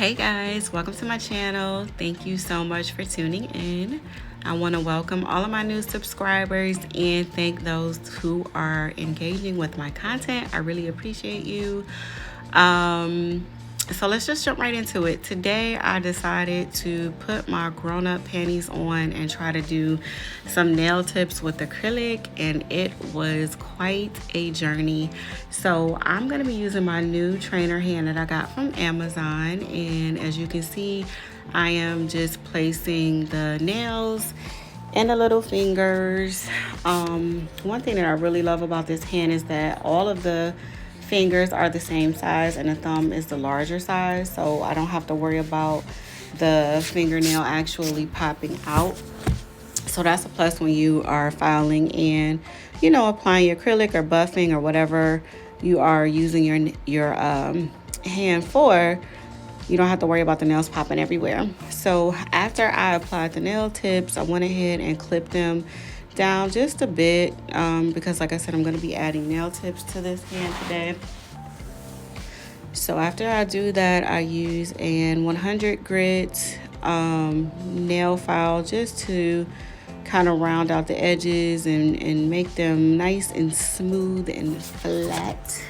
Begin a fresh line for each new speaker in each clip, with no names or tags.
Hey guys, welcome to my channel. Thank you so much for tuning in. I want to welcome all of my new subscribers and thank those who are engaging with my content. I really appreciate you. So let's just jump right into it. Today I decided to put my grown-up panties on and try to do some nail tips with acrylic, and it was quite a journey. So I'm going to be using my new trainer hand that I got from Amazon, and as you can see, I am just placing the nails and the little fingers. One thing that I really love about this hand is that all of the fingers are the same size and the thumb is the larger size, so I don't have to worry about the fingernail actually popping out. So that's a plus when you are filing and applying your acrylic or buffing or whatever you are using your hand for. You don't have to worry about the nails popping everywhere. So after I applied the nail tips, I went ahead and clipped them down just a bit because, like I said, I'm going to be adding nail tips to this hand today. So after I do that, I use an 100 grit nail file just to kind of round out the edges and make them nice and smooth and flat.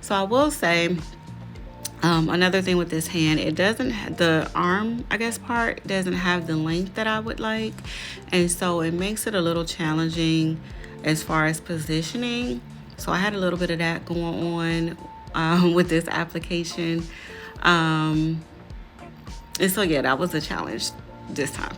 So I will say, another thing with this hand, it doesn't have the arm, part doesn't have the length that I would like, and so it makes it a little challenging as far as positioning. So I had a little bit of that going on with this application, and so yeah, that was a challenge this time.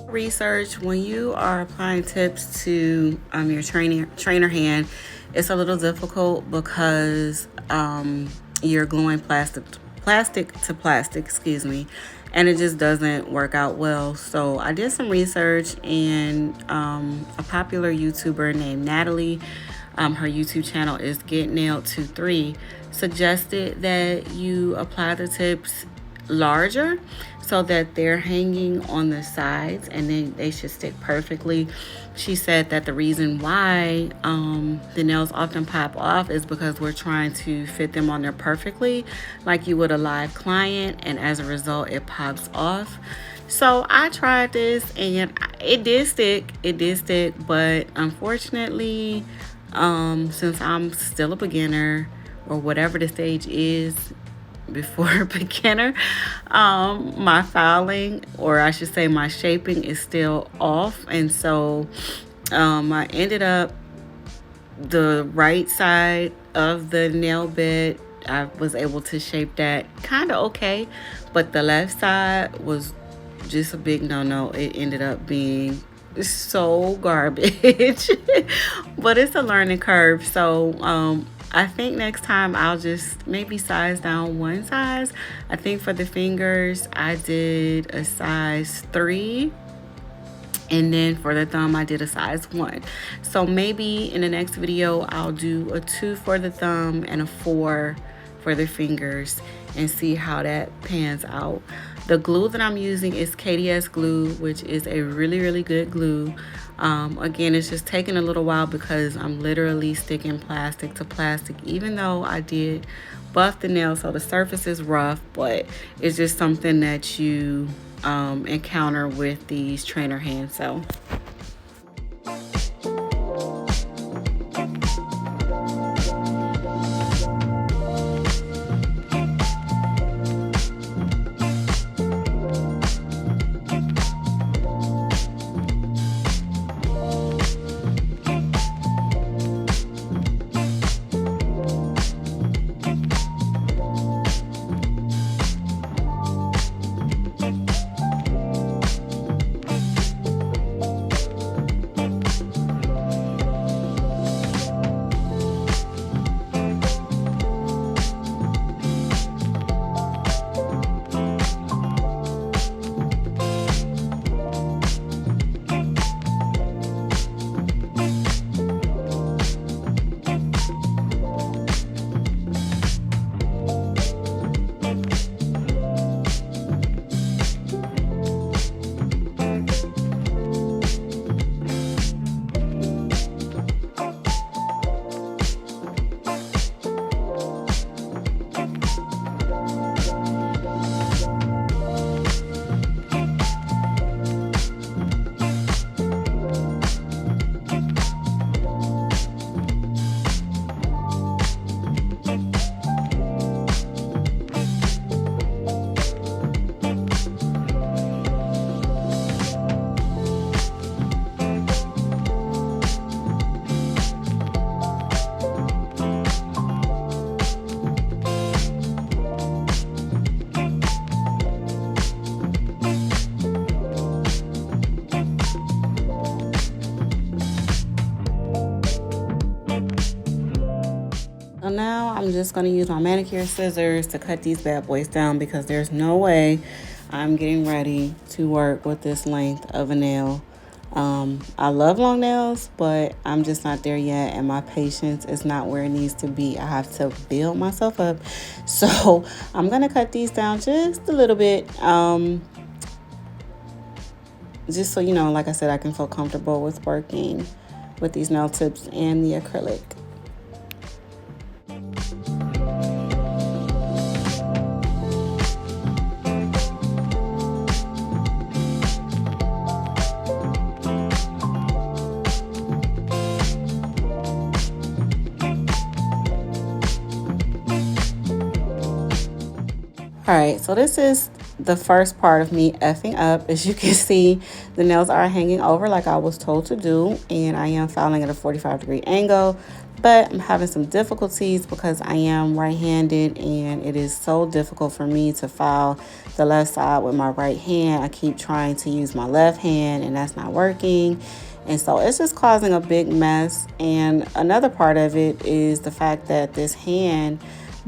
Research, when you are applying tips to your trainer hand, it's a little difficult because you're gluing plastic to plastic, and it just doesn't work out well. So I did some research, and a popular YouTuber named Natalie, her YouTube channel is Get Nailed 23, suggested that you apply the tips larger so that they're hanging on the sides and then they should stick perfectly. She said that the reason why the nails often pop off is because we're trying to fit them on there perfectly like you would a live client, and as a result it pops off. So I tried this and it did stick, but unfortunately, since I'm still a beginner, or whatever the stage is before beginner, my filing, or I should say my shaping, is still off, and so I ended up the right side of the nail bed. I was able to shape that kind of okay, but the left side was just a big no-no. It ended up being so garbage but it's a learning curve. So I think next time I'll just maybe size down one size. I think for the fingers, I did a size 3. And then for the thumb, I did a size 1. So maybe in the next video, I'll do a 2 for the thumb and a 4 for the fingers and see how that pans out. The glue that I'm using is KDS glue, which is a really, really good glue. Again, it's just taking a little while because I'm literally sticking plastic to plastic, even though I did buff the nail, so the surface is rough, but it's just something that you encounter with these trainer hands. So now I'm just going to use my manicure scissors to cut these bad boys down because there's no way I'm getting ready to work with this length of a nail. I love long nails, but I'm just not there yet, and my patience is not where it needs to be. I have to build myself up. So I'm going to cut these down just a little bit, just so, you know, like I said, I can feel comfortable with working with these nail tips and the acrylic. All right, so this is the first part of me effing up. As you can see, the nails are hanging over like I was told to do, and I am filing at a 45-degree angle, but I'm having some difficulties because I am right-handed, and it is so difficult for me to file the left side with my right hand. I keep trying to use my left hand, and that's not working. And so it's just causing a big mess. And another part of it is the fact that this hand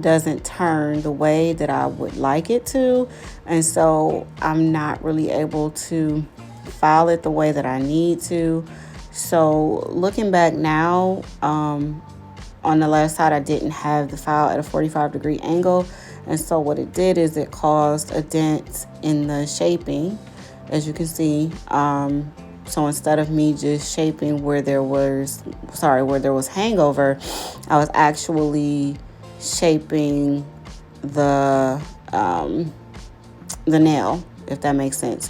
doesn't turn the way that I would like it to, and so I'm not really able to file it the way that I need to. So looking back now, on the left side I didn't have the file at a 45-degree angle, and so what it did is it caused a dent in the shaping, as you can see. So instead of me just shaping where there was hangover, I was actually shaping the nail, if that makes sense.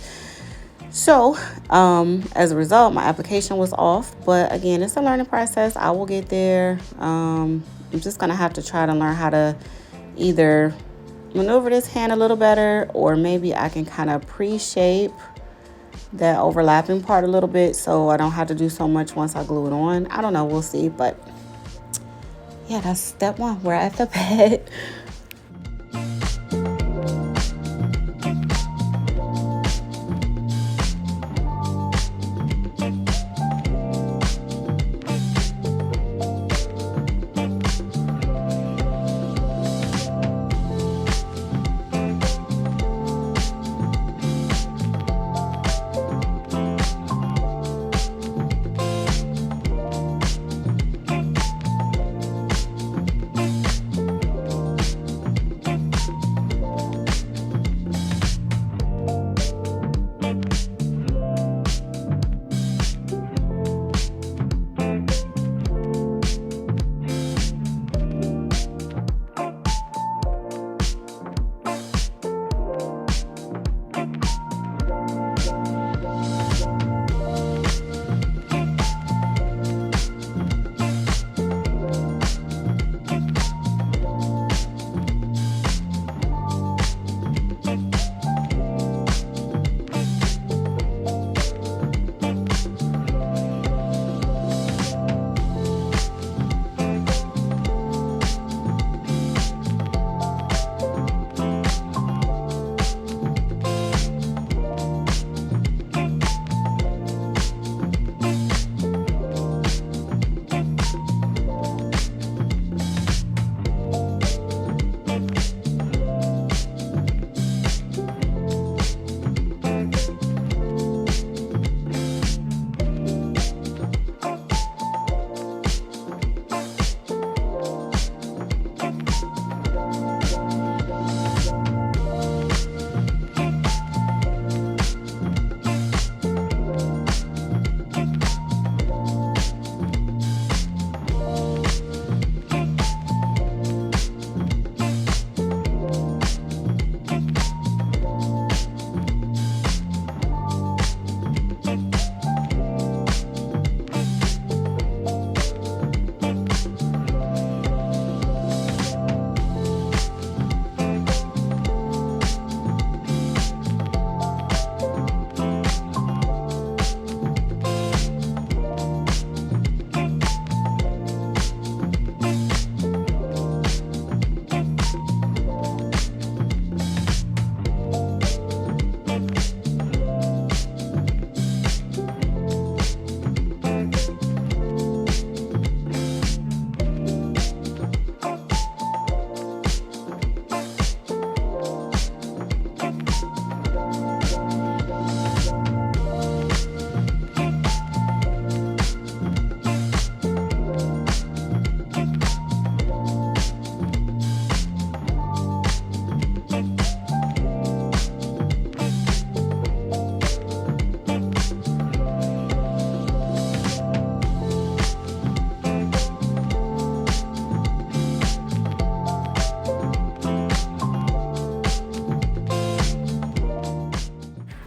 So as a result, my application was off, but again, it's a learning process. I will get there. I'm just gonna have to try to learn how to either maneuver this hand a little better, or maybe I can kind of pre-shape that overlapping part a little bit so I don't have to do so much once I glue it on. I don't know, we'll see, but yeah, that's step one. We're at the bed.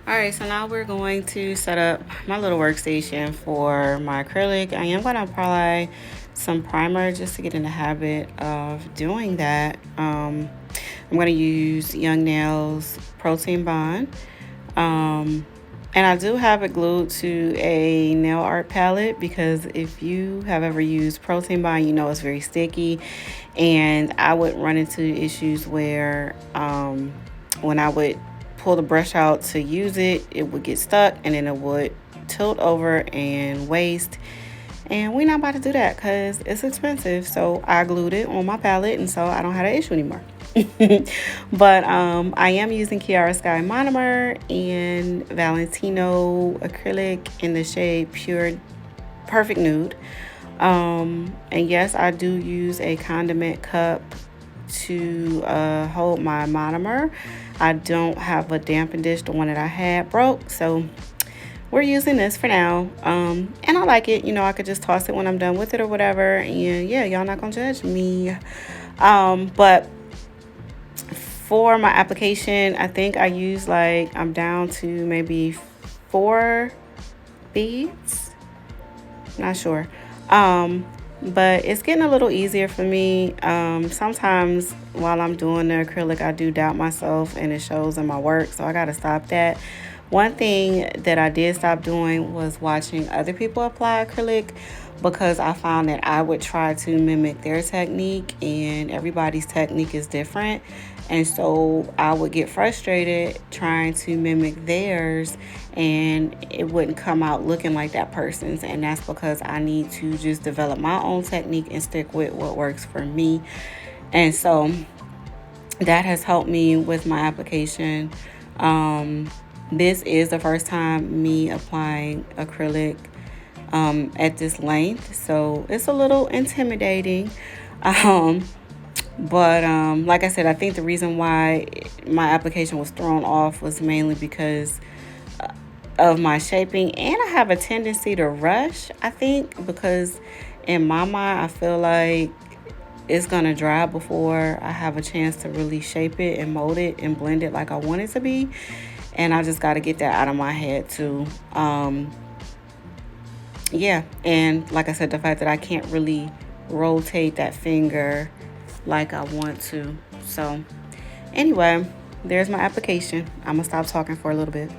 Alright, so now we're going to set up my little workstation for my acrylic. I am going to apply some primer just to get in the habit of doing that. I'm going to use Young Nails Protein Bond. And I do have it glued to a nail art palette because if you have ever used Protein Bond, you know it's very sticky. And I would run into issues where when I would pull the brush out to use it, it would get stuck and then it would tilt over and waste. And we're not about to do that because it's expensive. So I glued it on my palette, and so I don't have that issue anymore. But I am using Kiara Sky Monomer and Valentino Acrylic in the shade Pure Perfect Nude. And yes, I do use a condiment cup to hold my monomer. I don't have a damping dish. The one that I had broke, so we're using this for now. And I like it. You know, I could just toss it when I'm done with it or whatever. And yeah, y'all not gonna judge me. But for my application, I think I use I'm down to maybe 4 beads. Not sure. But it's getting a little easier for me. Sometimes while I'm doing the acrylic, I do doubt myself and it shows in my work, so I gotta stop that. One thing that I did stop doing was watching other people apply acrylic, because I found that I would try to mimic their technique and everybody's technique is different. And so I would get frustrated trying to mimic theirs and it wouldn't come out looking like that person's. And that's because I need to just develop my own technique and stick with what works for me. And so that has helped me with my application. This is the first time me applying acrylic at this length, so it's a little intimidating. But like I said, I think the reason why my application was thrown off was mainly because of my shaping, and I have a tendency to rush, I think, because in my mind I feel like it's gonna dry before I have a chance to really shape it and mold it and blend it like I want it to be. And I just got to get that out of my head too. Yeah, and like I said, the fact that I can't really rotate that finger like I want to. So anyway, there's my application. I'm gonna stop talking for a little bit.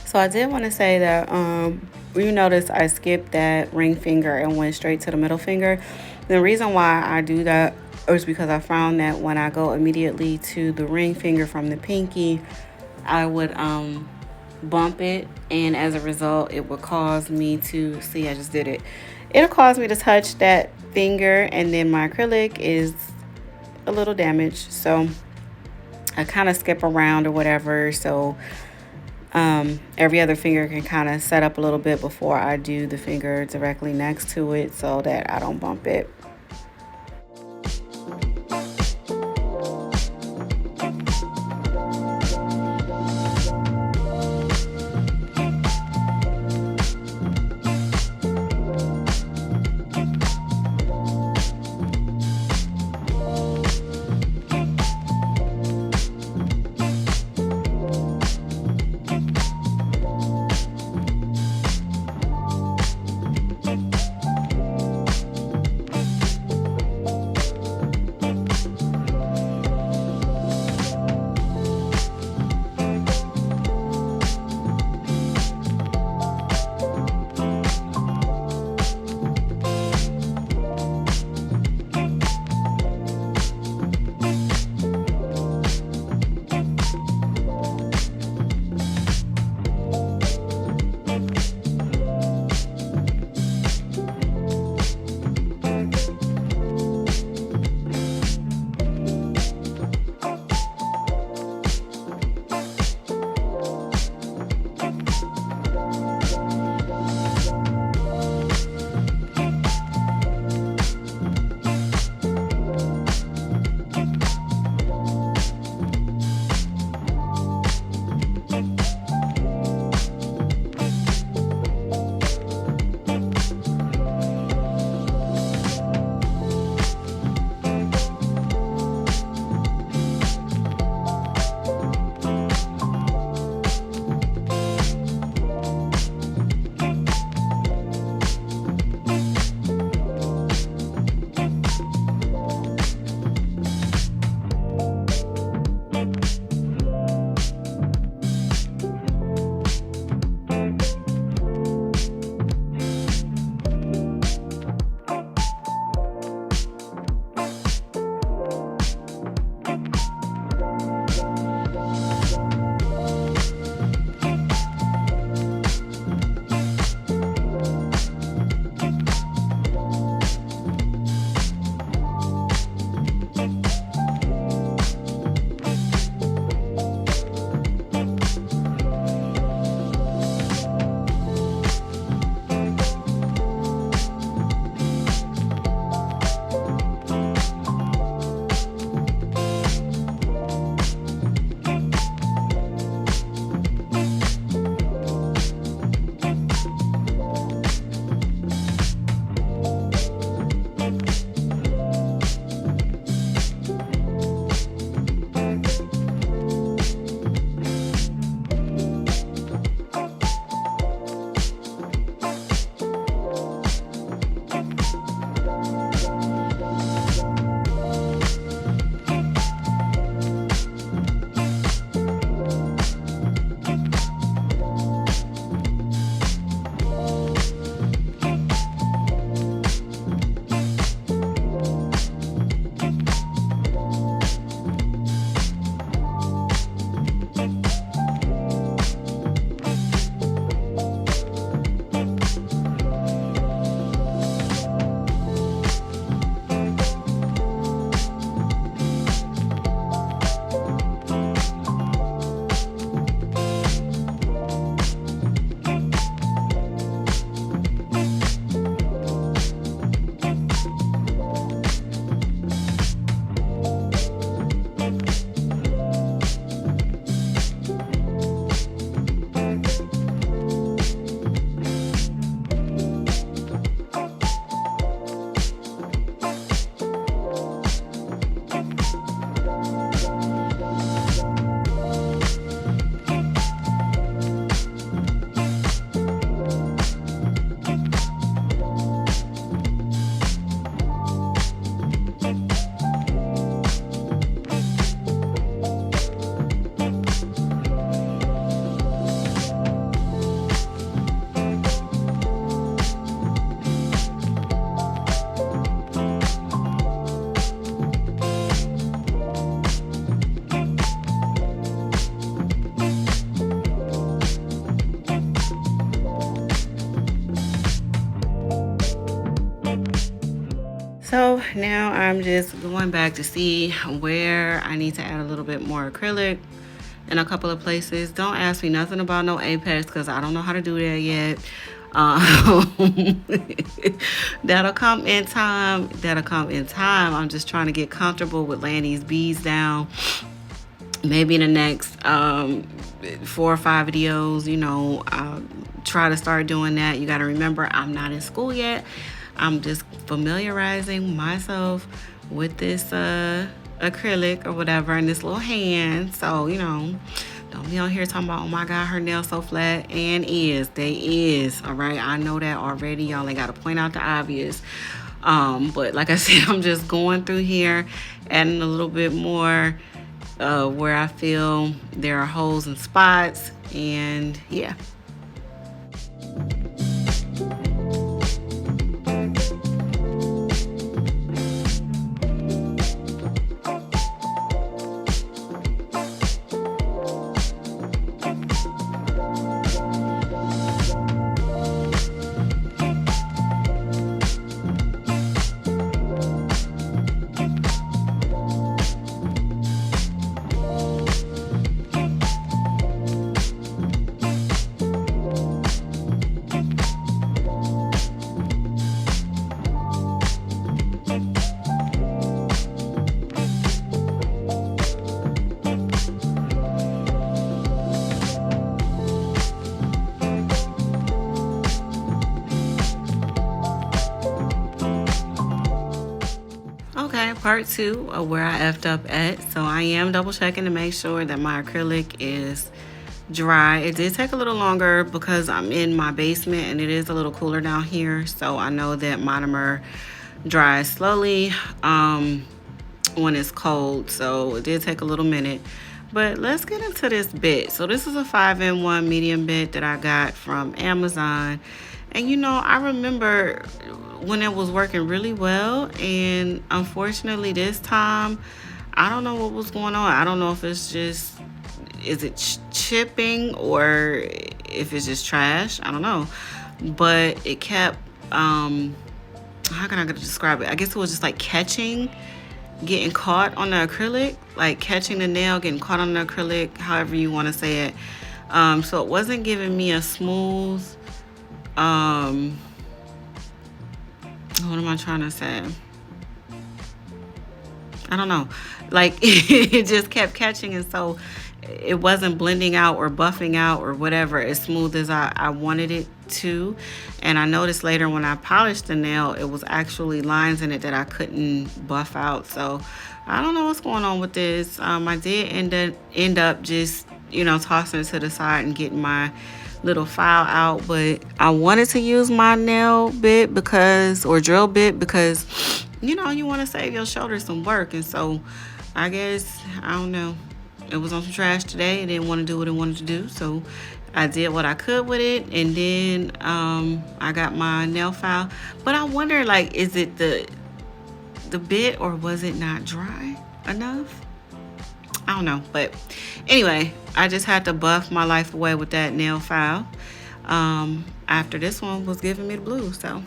So I did want to say that you notice I skipped that ring finger and went straight to the middle finger. The reason why I do that is because I found that when I go immediately to the ring finger from the pinky, I would bump it, and as a result it would cause me to see, I just did it. It'll cause me to touch that finger, and then my acrylic is a little damaged, so I kind of skip around or whatever, so every other finger can kind of set up a little bit before I do the finger directly next to it so that I don't bump it. now I'm just going back to see where I need to add a little bit more acrylic in a couple of places. Don't ask me nothing about no apex because I don't know how to do that yet. Um, that'll come in time. That'll come in time. I'm just trying to get comfortable with laying these beads down. Maybe in the next 4 or 5 videos, I'll try to start doing that. You got to remember, I'm not in school yet. I'm just familiarizing myself with this acrylic or whatever in this little hand. So, don't be on here talking about, oh my God, her nails so flat. And they is, all right? I know that already. Y'all ain't got to point out the obvious. But like I said, I'm just going through here, adding a little bit more where I feel there are holes and spots, and yeah. Okay, part 2 of where I effed up at. So I am double checking to make sure that my acrylic is dry. It did take a little longer because I'm in my basement and it is a little cooler down here. So I know that monomer dries slowly when it's cold. So it did take a little minute. But let's get into this bit. So this is a 5-in-1 medium bit that I got from Amazon. And I remember when it was working really well, and unfortunately this time I don't know what was going on. I don't know if it's just, is it chipping or if it's just trash, I don't know, but it kept how can I describe it? I guess it was just like getting caught on the acrylic, like catching the nail, getting caught on the acrylic, however you want to say it. So it wasn't giving me a smooth what am I trying to say? I don't know. Like it just kept catching, and so it wasn't blending out or buffing out or whatever as smooth as I wanted it to. And I noticed later when I polished the nail, it was actually lines in it that I couldn't buff out. So I don't know what's going on with this. I did end up just, tossing it to the side and getting my little file out, but I wanted to use my nail bit or drill bit because you want to save your shoulder some work. And so I guess, I don't know, it was on some trash today. I didn't want to do what I wanted to do, so I did what I could with it. And then I got my nail file, but I wonder, like, is it the bit or was it not dry enough? I don't know, but anyway, I just had to buff my life away with that nail file after this one was giving me the blues. So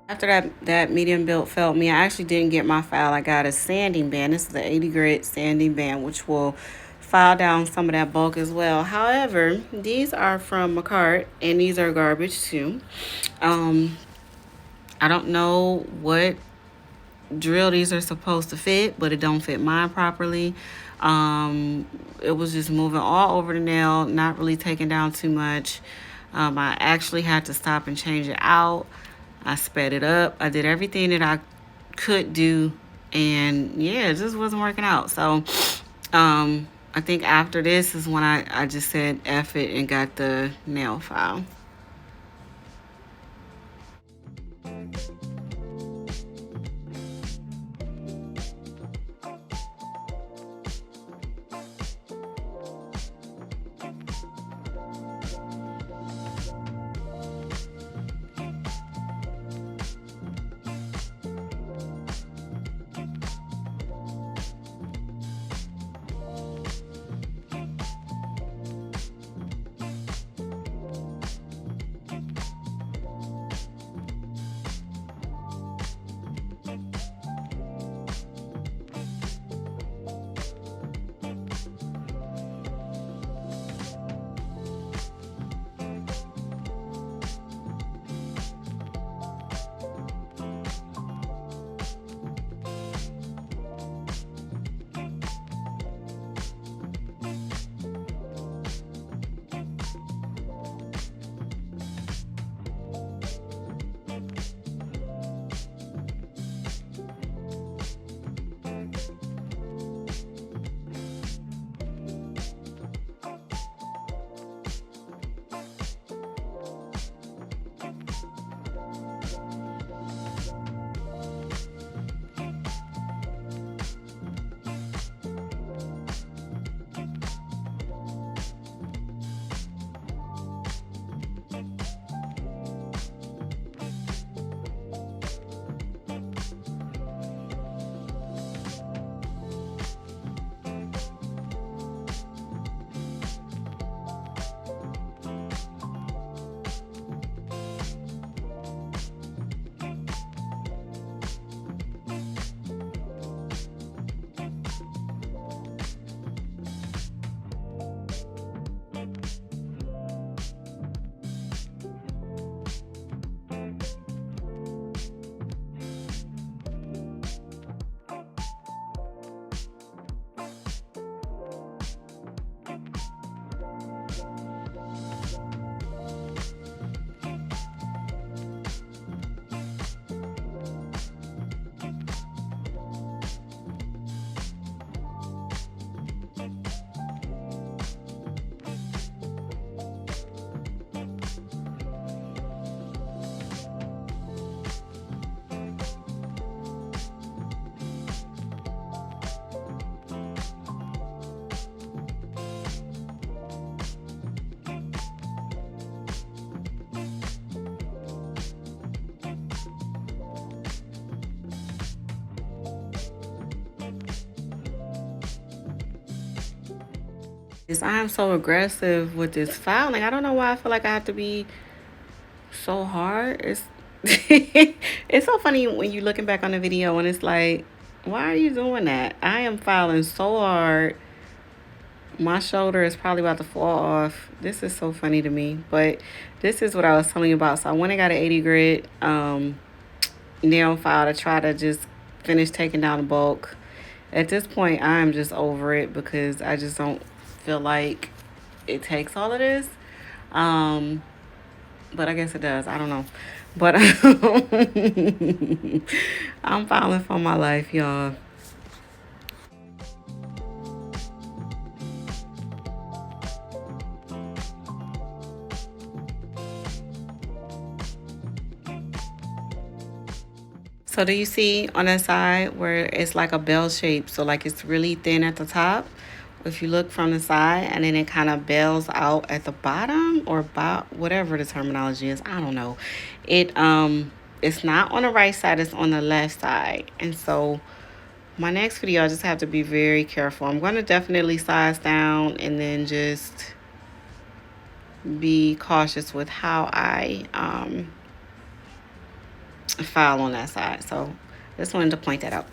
After that medium build failed me, I actually didn't get my file. I got a sanding band. This is the 80 grit sanding band, which will file down some of that bulk as well. However, these are from Macart, and these are garbage too. I don't know what drill these are supposed to fit, but it don't fit mine properly. It was just moving all over the nail, not really taking down too much. I actually had to stop and change it out. I sped it up. I did everything that I could do, and yeah, it just wasn't working out. So I think after this is when I just said F it and got the nail file. I'm so aggressive with this filing. I don't know why I feel like I have to be so hard. It's it's so funny when you're looking back on the video and it's like, why are you doing that? I am filing so hard. My shoulder is probably about to fall off. This is so funny to me. But this is what I was telling you about. So I went and got an 80 grit nail file to try to just finish taking down the bulk. At this point, I'm just over it because I just don't feel like it takes all of this. Um, but I guess it does. I don't know. But I'm filing for my life, y'all. So do you see on the side where it's like a bell shape? So like it's really thin at the top. If you look from the side and then it kind of bells out at the bottom or whatever the terminology is, I don't know. It's not on the right side, it's on the left side. And so my next video, I just have to be very careful. I'm going to definitely size down and then just be cautious with how I file on that side. So just wanted to point that out.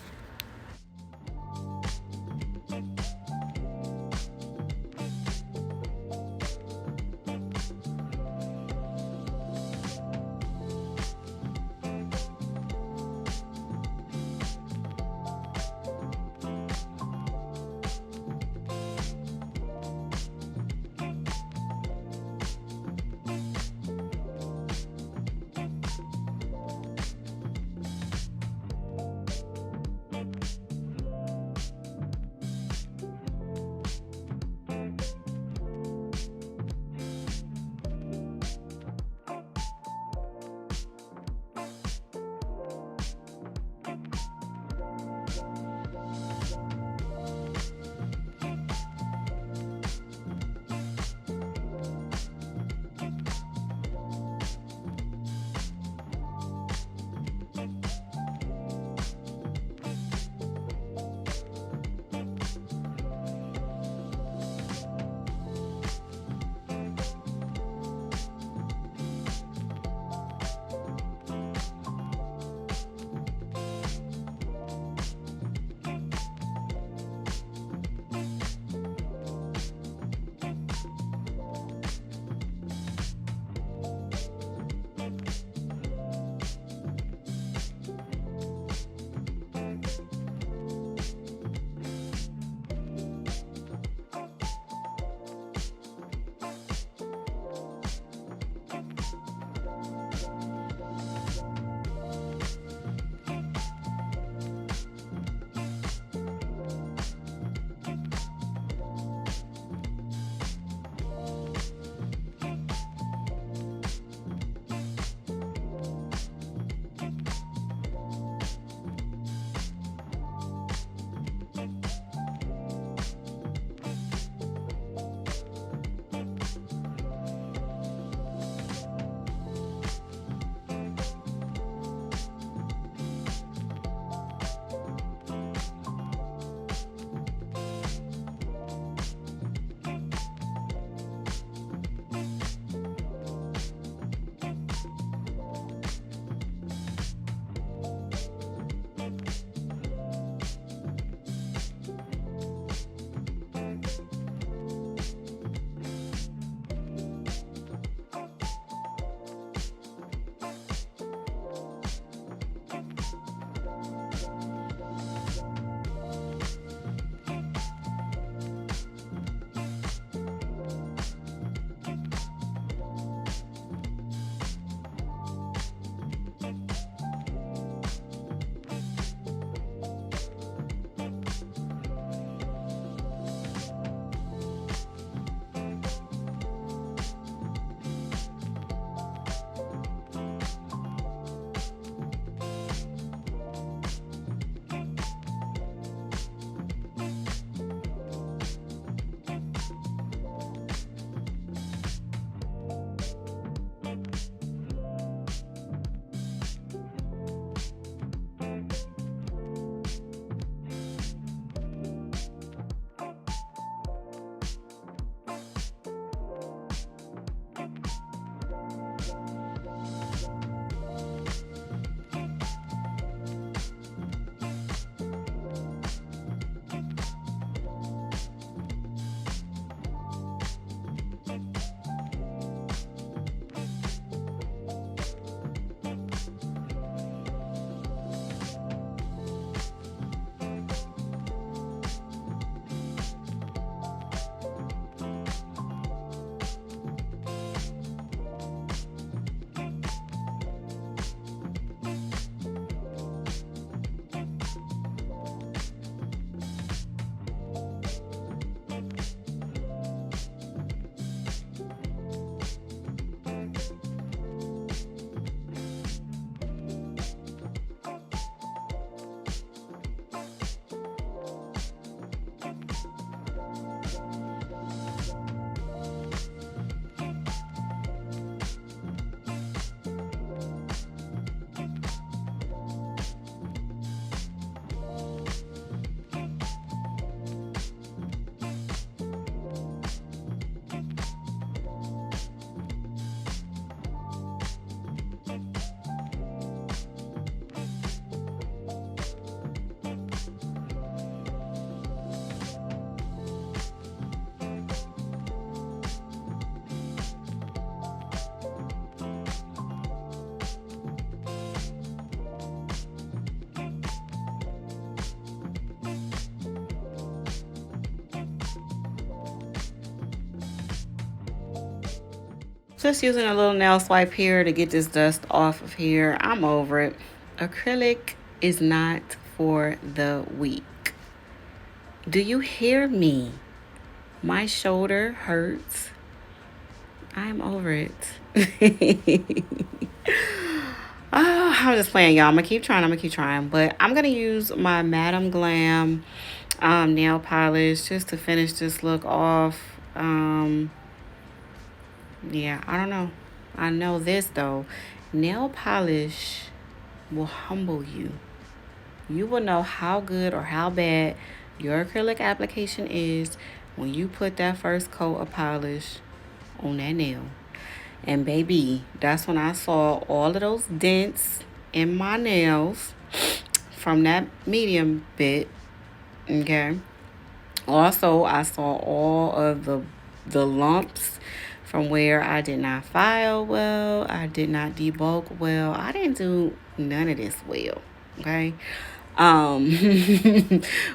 Just using a little nail swipe here to get this dust off of here. I'm over it. Acrylic is not for the weak. Do you hear me? My shoulder hurts. I'm over it. I'm just playing, y'all. I'm gonna keep trying. But I'm gonna use my Madam Glam nail polish just to finish this look off. Yeah, I don't know. I know this though. Nail polish will humble you. You will know how good or how bad your acrylic application is when you put that first coat of polish on that nail. And baby, that's when I saw all of those dents in my nails from that medium bit. Okay. Also, I saw all of the lumps from where I did not file well, I did not debulk well. I didn't do none of this well. Okay.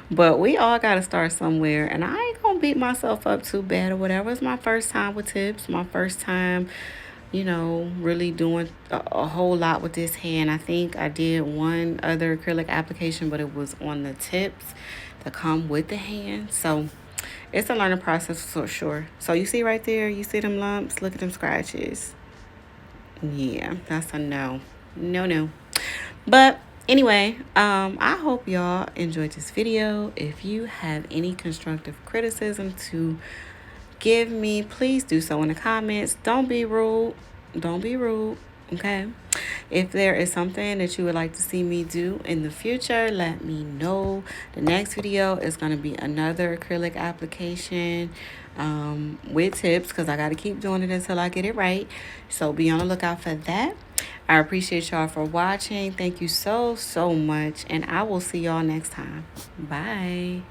But we all got to start somewhere, and I ain't gonna beat myself up too bad or whatever. It's my first time with tips, my first time, really doing a whole lot with this hand. I think I did one other acrylic application, but it was on the tips that come with the hand. So it's a learning process for sure. So you see right there, you see them lumps, look at them scratches. Yeah, that's a no. No. But anyway, I hope y'all enjoyed this video. If you have any constructive criticism to give me, please do so in the comments. Don't be rude. Okay. If there is something that you would like to see me do in the future, let me know. The next video is going to be another acrylic application with tips, because I got to keep doing it until I get it right. So be on the lookout for that. I appreciate y'all for watching. Thank you so much, and I will see y'all next time. Bye.